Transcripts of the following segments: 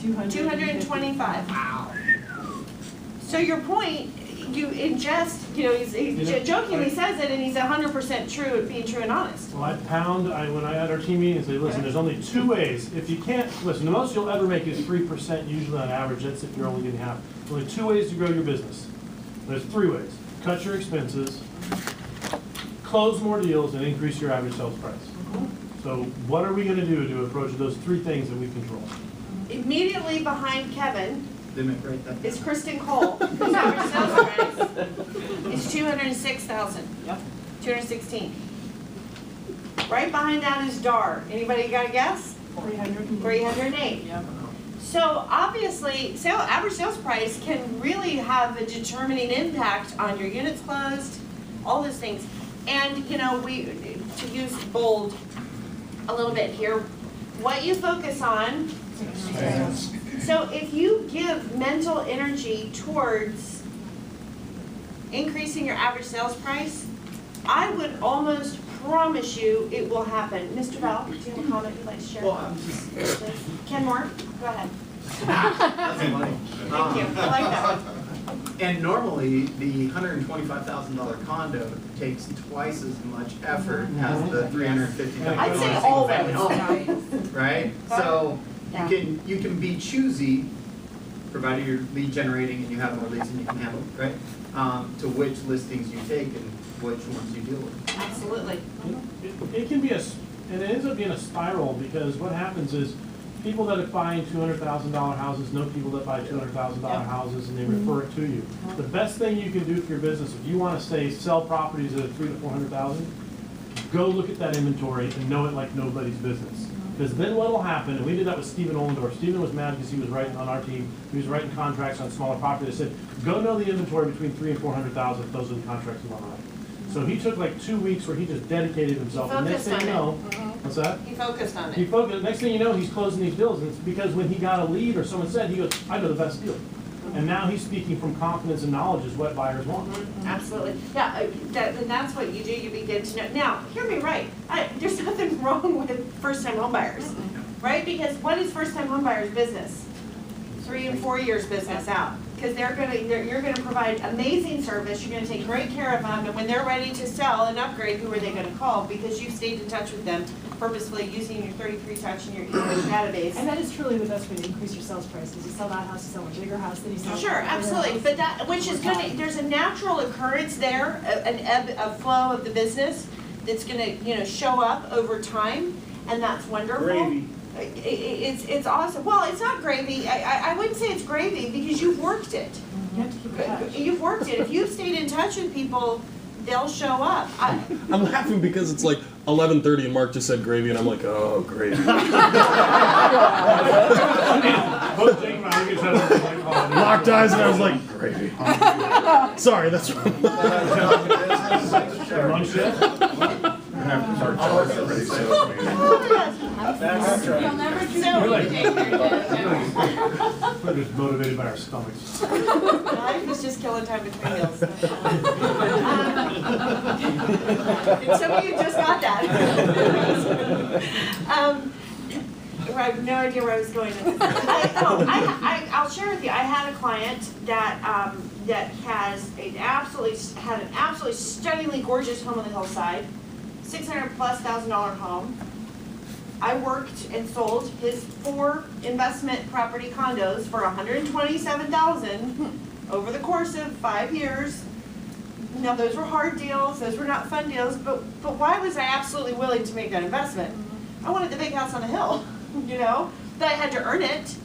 225. Wow. So your point, you ingest, you know, he jokingly says it, and he's 100% true, being true and honest. Well, when I had our team meeting and say, listen, there's only 2 ways. If you can't, listen, the most you'll ever make is 3% usually on average. That's if you're only getting half. There's only 2 ways to grow your business. There's 3 ways. Cut your expenses, close more deals, and increase your average sales price. So what are we going to do to approach those 3 things that we control? Immediately behind Kevin is Kristen Cole, whose average sales price is 206,000. Yep. 216. Right behind that is Dar. Anybody got a guess? 308. Yep. So obviously, average sales price can really have a determining impact on your units closed, all those things. And you know, to use bold a little bit here, what you focus on. So if you give mental energy towards increasing your average sales price, I would almost promise you it will happen. Mr. Val, do you have a comment you'd like to share? Well, I'm just... Ken Moore, go ahead. That's funny. Thank you. I like that. And normally, the $125,000 condo takes twice as much effort as the $350,000 I'd say single-family always. home, right? So you can be choosy, provided you're lead generating and you have more leads than you can handle, right? To which listings you take and which ones you deal with. Absolutely. It can be and it ends up being a spiral, because what happens is people that are buying $200,000 houses know people that buy $200,000 houses, and they refer it to you. The best thing you can do for your business, if you want to say sell properties at $300,000 to $400,000, go look at that inventory and know it like nobody's business. Because then what will happen, and we did that with Stephen Ollendorf. Stephen was mad because he was writing on our team. He was writing contracts on smaller properties. They said, go know the inventory between $300,000 and $400,000 if those are the contracts you want to write. So he took like 2 weeks where he just dedicated himself. And next thing you know, what's that? He focused on it. He focused. Next thing you know, he's closing these deals. And it's because when he got a lead or someone said, he goes, I know the best deal. And now he's speaking from confidence and knowledge is what buyers want. Absolutely. Yeah, and that's what you do. You begin to know. Now, hear me right. There's nothing wrong with first-time home buyers, right? Because what is first-time home buyers' business? 3 and 4 years business out. Because you're gonna provide amazing service. You're gonna take great care of them, and when they're ready to sell and upgrade, who are they gonna call? Because you've stayed in touch with them purposefully using your 33 touch and your database. And that is truly the best way to increase your sales price. Is you sell that house, you sell a bigger house, then you sell. Sure, absolutely. But that, which is gonna, there's a natural occurrence there, an ebb, a flow of the business that's gonna, show up over time, and that's wonderful. Gravy. It's awesome. Well, it's not gravy. I wouldn't say it's gravy because you've worked it. You have to keep in touch. You've worked it. If you've stayed in touch with people, they'll show up. I'm laughing because it's like 11:30 and Mark just said gravy, and I'm like, oh, gravy. Locked eyes, and I was like, gravy. Sorry, that's wrong. You'll never do We're just motivated by our stomachs. Life is just killing time between meals. And some of you just got that. I have no idea where I was going with this. I'll share with you. I had a client that had an absolutely stunningly gorgeous home on the hillside, $600,000+ home. I worked and sold his 4 investment property condos for $127,000 over the course of 5 years. Now those were hard deals, those were not fun deals, but why was I absolutely willing to make that investment? I wanted the big house on the hill, but I had to earn it.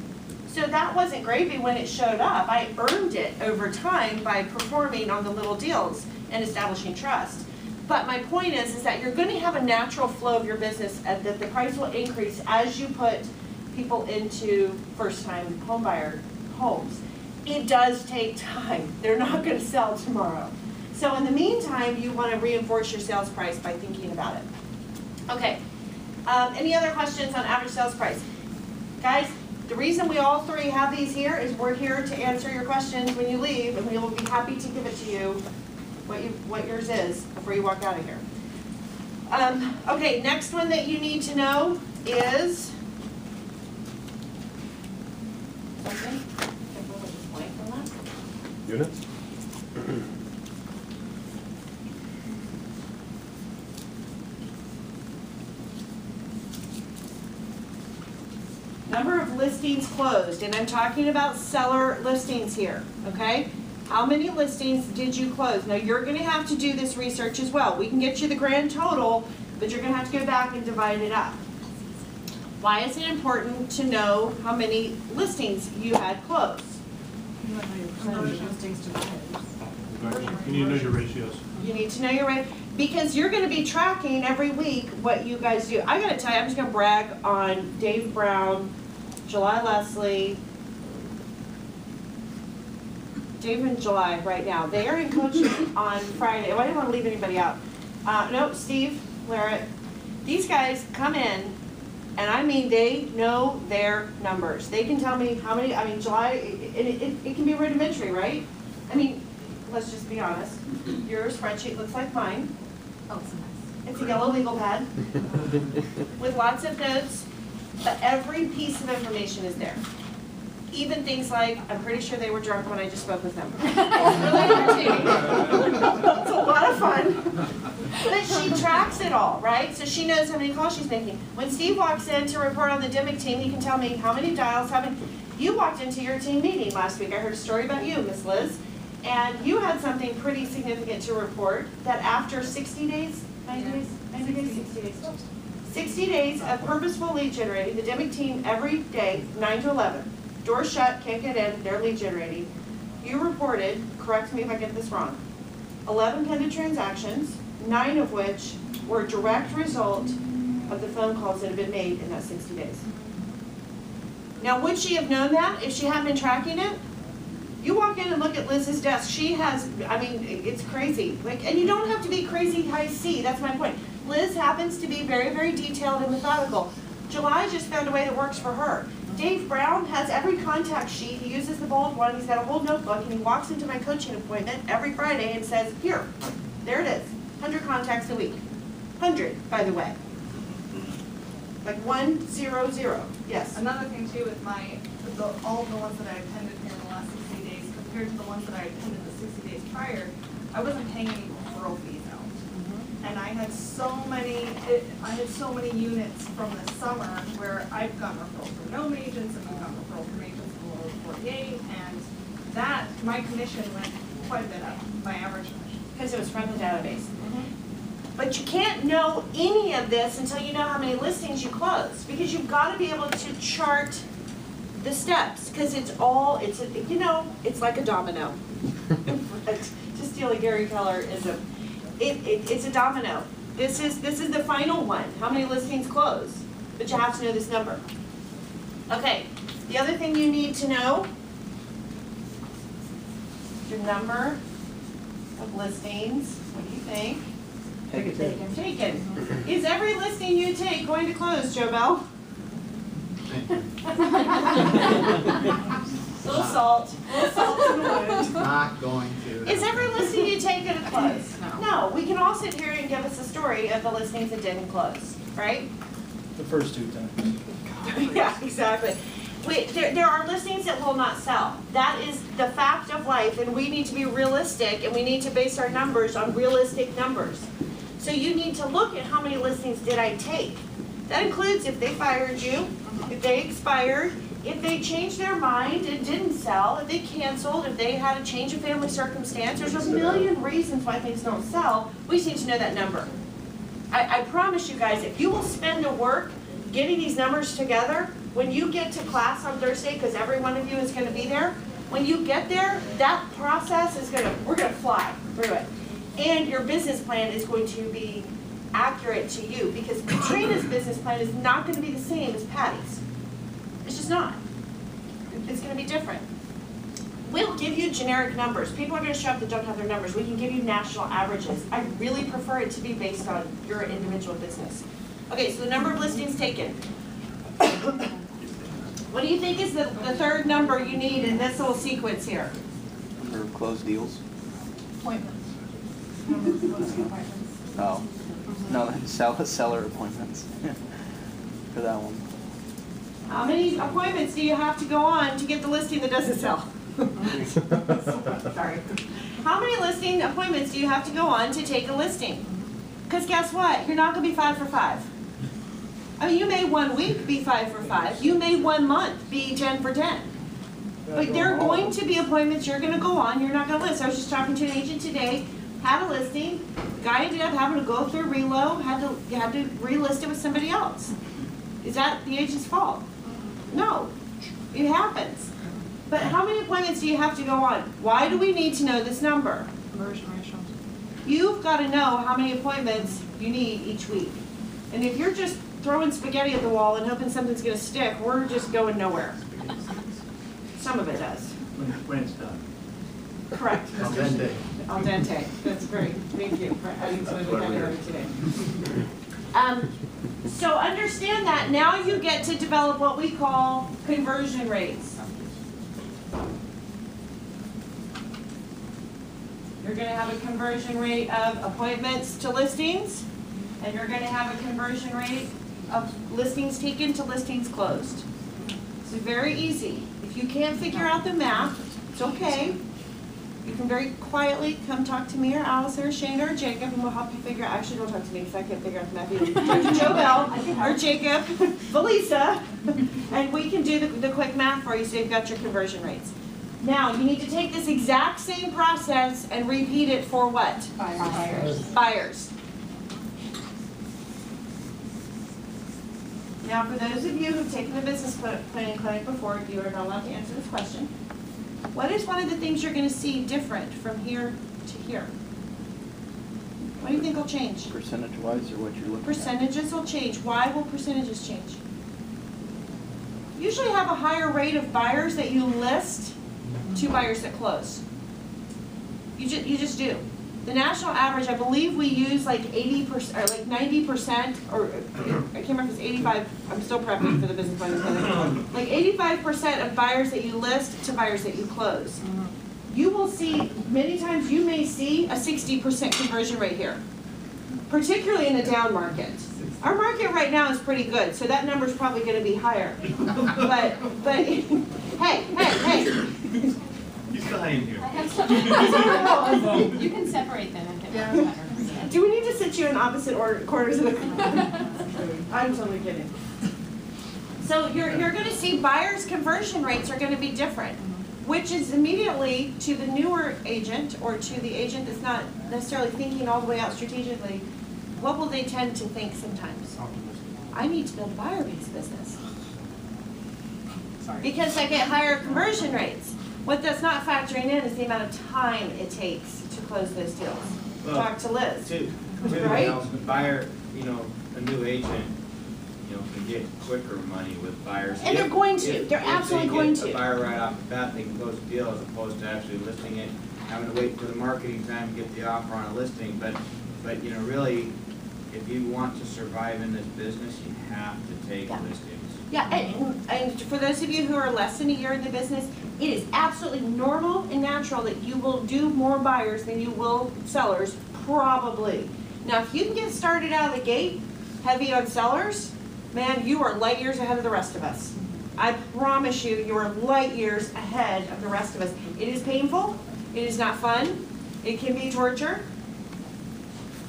So that wasn't gravy when it showed up. I earned it over time by performing on the little deals and establishing trust. But my point is that you're going to have a natural flow of your business, that the price will increase as you put people into first-time homebuyer homes. It does take time. They're not going to sell tomorrow. So in the meantime, you want to reinforce your sales price by thinking about it. Okay. Any other questions on average sales price? Guys, the reason we all 3 have these here is we're here to answer your questions when you leave, and we will be happy to give it to you what yours is before you walk out of here. Okay, next one that you need to know is Units? Number of listings closed, and I'm talking about seller listings here, okay? How many listings did you close? Now, you're gonna have to do this research as well. We can get you the grand total, but you're gonna have to go back and divide it up. Why is it important to know how many listings you had closed? You want to know your percentage of listings to buyers. You need to know your ratios. You need to know your rate, because you're gonna be tracking every week what you guys do. I gotta tell you, I'm just gonna brag on Dave Brown, July Leslie, Dave and July right now. They are in coaching on Friday. Oh, I didn't wanna leave anybody out. No, Steve, Larrett. These guys come in, and I mean, they know their numbers. They can tell me how many, I mean, July, and it can be rudimentary, right? I mean, let's just be honest. Your spreadsheet looks like mine. Oh, it's nice. It's a yellow legal pad with lots of notes, but every piece of information is there. Even things like, I'm pretty sure they were drunk when I just spoke with them. It's really entertaining. It's a lot of fun. But she tracks it all, right? So she knows how many calls she's making. When Steve walks in to report on the Dimick team, he can tell me how many dials, how many. You walked into your team meeting last week. I heard a story about you, Miss Liz. And you had something pretty significant to report, that after 60 days, 90 days, 90 days, 60 days, 60 days of purposeful lead generating, the Dimick team every day, 9 to 11. Doors shut, can't get in, they're lead generating. You reported, correct me if I get this wrong, 11 pending transactions, 9 of which were a direct result of the phone calls that have been made in that 60 days. Now, would she have known that if she hadn't been tracking it? You walk in and look at Liz's desk, she has, I mean, it's crazy. Like, and you don't have to be crazy high C, that's my point. Liz happens to be very, very detailed and methodical. July just found a way that works for her. Dave Brown has every contact sheet, he uses the bold one, he's got a whole notebook, and he walks into my coaching appointment every Friday and says, here, there it is, 100 contacts a week. 100, by the way. Like 100, yes. Another thing too with all of the ones that I attended here in the last 60 days compared to the ones that I attended the 60 days prior, I wasn't paying any referral fees out. And I had so many units from the summer where I've gotten referrals from gnome agents and I've gotten referrals from agents from the lower 48, and that, my commission went quite a bit up, my average commission. Because it was from the database. But you can't know any of this until you know how many listings you close, because you've got to be able to chart the steps, because it's like a domino. To steal a Gary Kellerism, it's a domino. This is the final one. How many listings close? But you have to know this number. Okay. The other thing you need to know, your number of listings. What do you think? Taken. Is every listing you take going to close, Joe Bell? Little salt in the wound. Not going to. Is every listing you take going to close? No. No, we can all sit here and give us a story of the listings that didn't close, right? The first 2 times. Yeah, exactly. There are listings that will not sell. That is the fact of life, and we need to be realistic, and we need to base our numbers on realistic numbers. So you need to look at how many listings did I take. That includes if they fired you, if they expired, if they changed their mind and didn't sell, if they canceled, if they had a change of family circumstance. There's a million reasons why things don't sell. We just need to know that number. I promise you guys, if you will spend the work getting these numbers together, when you get to class on Thursday, because every one of you is going to be there, when you get there, that process is we're going to fly through it. And your business plan is going to be accurate to you, because Katrina's business plan is not going to be the same as Patty's. It's just not. It's going to be different. We'll give you generic numbers. People are going to show up that don't have their numbers. We can give you national averages. I really prefer it to be based on your individual business. Okay, so the number of listings taken. What do you think is the third number you need in this little sequence here? Number of closed deals? Appointments. Oh. No, seller appointments. For that one. How many appointments do you have to go on to get the listing that doesn't sell? Sorry. How many listing appointments do you have to go on to take a listing? Because guess what? You're not gonna be 5 for 5. I mean, you may 1 week be 5 for 5. You may 1 month be 10 for 10. But there are going to be appointments you're gonna go on, you're not gonna list. I was just talking to an agent today, had a listing, guy ended up having to go through reload, had to relist it with somebody else. Is that the agent's fault? No, it happens. But how many appointments do you have to go on? Why do we need to know this number? Conversion ratio. You've got to know how many appointments you need each week. And if you're just throwing spaghetti at the wall and hoping something's going to stick, we're just going nowhere. Some of it does. When it's done. Correct. Al dente. Al dente. That's great. Thank you for adding some vocabulary today. So understand that. Now you get to develop what we call conversion rates. You're going to have a conversion rate of appointments to listings, and you're going to have a conversion rate of listings taken to listings closed. It's very easy. If you can't figure out the math, it's okay. You can very quietly come talk to me or Alice or Shana or Jacob, and we'll help you figure out. Actually, don't talk to me because I can't figure out the math either. Talk to Joe Bell or Jacob, Felisa, and we can do the quick math for you so you've got your conversion rates. Now, you need to take this exact same process and repeat it for what? Buyers. Buyers. Now, for those of you who've taken the business planning clinic before, you are not allowed to answer this question. What is one of the things you're going to see different from here to here? What do you think will change? Percentage-wise, or what you're looking at? Percentages will change. Why will percentages change? You usually have a higher rate of buyers that you list to buyers that close. You just do. The national average, I believe we use like 80% or like 90%, or I can't remember if it's 85. I'm still prepping for the business planning clinic. Like 85% of buyers that you list to buyers that you close. You will see, many times you may see a 60% conversion rate here, particularly in the down market. Our market right now is pretty good, so that number is probably going to be higher. But hey. He's dying here. I have some. You can separate them if it works better. Do we need to sit you in opposite corners of the I'm totally kidding. So you're going to see buyers' conversion rates are going to be different, which is immediately to the newer agent or to the agent that's not necessarily thinking all the way out strategically, what will they tend to think sometimes? I need to build a buyer-based business. Because I get higher conversion rates. What that's not factoring in is the amount of time it takes to close those deals. Well, Talk to Liz. Right? The buyer, a new agent, can get quicker money with buyers. And they're going to. They're absolutely going If to. they get a buyer right off the bat, they can close the deal as opposed to actually listing it, having to wait for the marketing time to get the offer on a listing. But really, if you want to survive in this business, you have to take listings. Yeah, and for those of you who are less than a year in the business, it is absolutely normal and natural that you will do more buyers than you will sellers, probably. Now, if you can get started out of the gate heavy on sellers, man, you are light years ahead of the rest of us. I promise you, you are light years ahead of the rest of us. It is painful, it is not fun, it can be torture,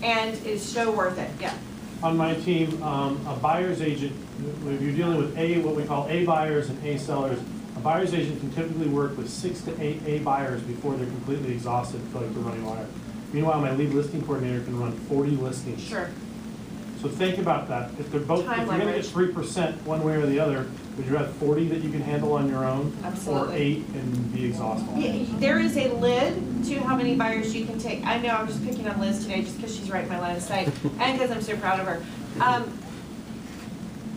and it is so worth it, yeah. On my team, a buyer's agent, if you're dealing with what we call A buyers and A sellers, a buyer's agent can typically work with 6 to 8 A buyers before they're completely exhausted and feel like they're running wire. Meanwhile, my lead listing coordinator can run 40 listings. Sure. So think about that. If they're both, if Time you're gonna get leverage. 3% one way or the other, would you have 40 that you can handle on your own? Absolutely. Or 8 and be exhausted? Yeah, there is a lid to how many buyers you can take. I know I'm just picking on Liz today just because she's right in my line of sight and because I'm so proud of her.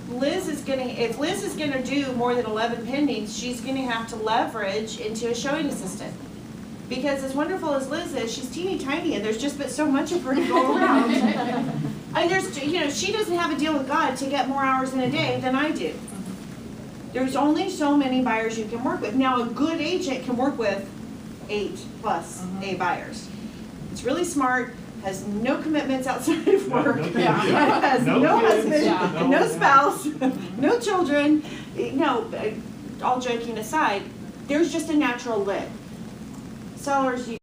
If Liz is gonna do more than 11 pendings, she's gonna have to leverage into a showing assistant. Because as wonderful as Liz is, she's teeny tiny and there's just but so much of her to go around. And she doesn't have a deal with God to get more hours in a day than I do. There's only so many buyers you can work with. Now, a good agent can work with 8 plus A buyers. It's really smart, has no commitments outside of work, No kids. has No no kids. husband, Yeah. no spouse, no children. No, all joking aside, there's just a natural lid. Sellers, you